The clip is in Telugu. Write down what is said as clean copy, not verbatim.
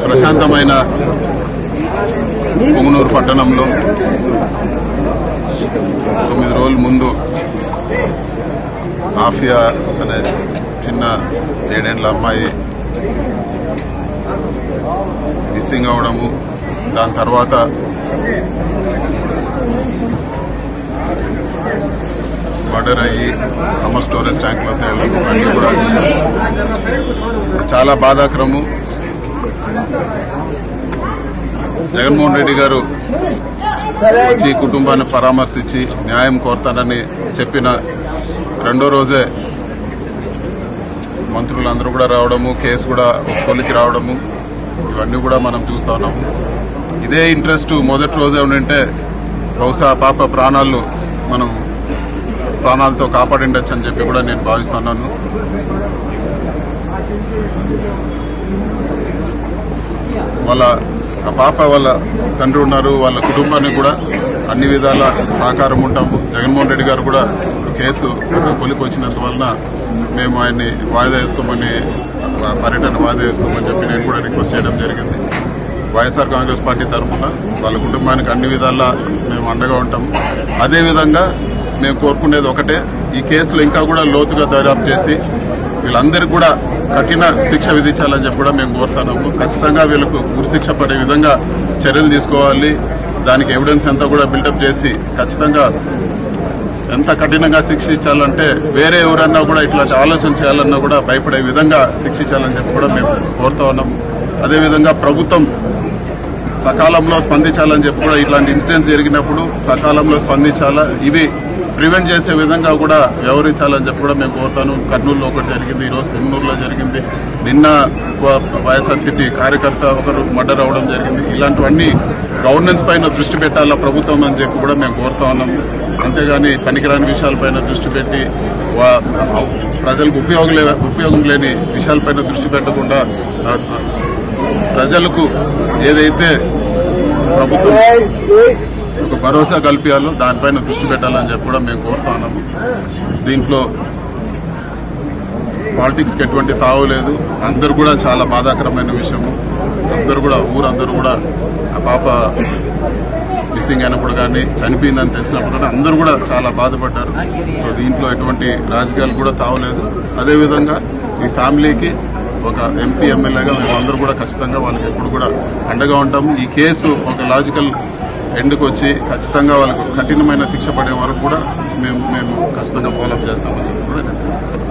ప్రశాంతమైన పొంగనూరు పట్టణంలో 9 రోజుల ముందు ఆఫియా అనే చిన్న 7 ఏళ్ల అమ్మాయి మిస్సింగ్ అవడము, దాని తర్వాత మర్డర్ అయ్యి సమ్మర్ స్టోరేజ్ ట్యాంక్లో తేలడం అన్నీ కూడా చాలా బాధాకరము. జగన్మోహన్ రెడ్డి గారు వచ్చి కుటుంబాన్ని పరామర్శించి న్యాయం కోరతానని చెప్పిన 2వ రోజే మంత్రులందరూ కూడా రావడము, కేసు కూడా కొలికి రావడము, ఇవన్నీ కూడా మనం చూస్తా ఉన్నాము. ఇదే ఇంట్రెస్ట్ మొదటి రోజే ఉండింటే బహుశా పాప ప్రాణాలతో కాపాడిండొచ్చు అని చెప్పి కూడా నేను భావిస్తున్నాను. ఆ పాప వాళ్ళ తండ్రి ఉన్నారు, వాళ్ళ కుటుంబానికి కూడా అన్ని విధాల సహకారం ఉంటాము. జగన్మోహన్ రెడ్డి గారు కూడా కేసు కొలికి వచ్చినంత వలన మేము ఆయన్ని పర్యటన వాయిదా వేసుకోమని చెప్పి నేను కూడా రిక్వెస్ట్ చేయడం జరిగింది. వైఎస్ఆర్ కాంగ్రెస్ పార్టీ తరఫున వాళ్ళ కుటుంబానికి అన్ని విధాలా మేము అండగా ఉంటాము. అదేవిధంగా మేము కోరుకునేది ఒకటే, ఈ కేసులు ఇంకా కూడా లోతుగా దర్యాప్తు చేసి వీళ్ళందరికీ కూడా కఠిన శిక్ష విధించాలని చెప్పి కూడా మేము కోరుతున్నాము. ఖచ్చితంగా వీళ్ళకు ఉరిశిక్ష పడే విధంగా చర్యలు తీసుకోవాలి. దానికి ఎవిడెన్స్ అంతా కూడా బిల్డప్ చేసి ఖచ్చితంగా ఎంత కఠినంగా శిక్షించాలంటే వేరే ఎవరన్నా కూడా ఇట్లాంటి ఆలోచన చేయాలన్నా కూడా భయపడే విధంగా శిక్షించాలని చెప్పి కూడా మేము కోరుతా ఉన్నాము. అదేవిధంగా ప్రభుత్వం సకాలంలో స్పందించాలని చెప్పి కూడా ఇట్లాంటి ఇన్సిడెంట్స్ జరిగినప్పుడు సకాలంలో స్పందించాలా, ఇవి ప్రివెంట్ చేసే విధంగా కూడా వ్యవహరించాలని చెప్పి కూడా మేము కోరుతాను. కర్నూలులో ఒకటి జరిగింది, ఈరోజు పొంగనూరులో జరిగింది, నిన్న వైఎస్ఆర్సీపీ కార్యకర్త ఒకరు మర్డర్ అవడం జరిగింది. ఇలాంటివన్నీ గవర్నెన్స్ పైన దృష్టి పెట్టాలా ప్రభుత్వం అని చెప్పి కూడా మేము కోరుతా ఉన్నాము. అంతేగాని పనికిరాని విషయాలపైన దృష్టి పెట్టి ప్రజలకు ఉపయోగం లేని విషయాలపైన దృష్టి పెట్టకుండా ప్రజలకు ఏదైతే ప్రభుత్వం ఒక భరోసా కల్పించాలో దానిపైన దృష్టి పెట్టాలని చెప్పి కూడా మేము కోరుతా ఉన్నాము. దీంట్లో పాలిటిక్స్ కి ఎటువంటి తావు లేదు. అందరూ కూడా చాలా బాధాకరమైన విషయము. ఊరందరూ కూడా ఆ పాప మిస్సింగ్ అయినప్పుడు కానీ చనిపోయిందని తెలిసినప్పుడు కానీ అందరూ కూడా చాలా బాధపడ్డారు. సో దీంట్లో ఎటువంటి రాజకీయాలు కూడా తావలేదు. అదేవిధంగా ఈ ఫ్యామిలీకి ఒక ఎంపీ ఎమ్మెల్యేగా మేమందరూ కూడా ఖచ్చితంగా వాళ్ళకి ఎప్పుడు కూడా అండగా ఉంటాము. ఈ కేసు ఒక లాజికల్ ఎండ్కి వచ్చి ఖచ్చితంగా వాళ్ళకు కఠినమైన శిక్ష పడే వరకు కూడా మేము ఖచ్చితంగా ఫాలోఅప్ చేస్తామని కూడా నేను తెలియజేస్తాను.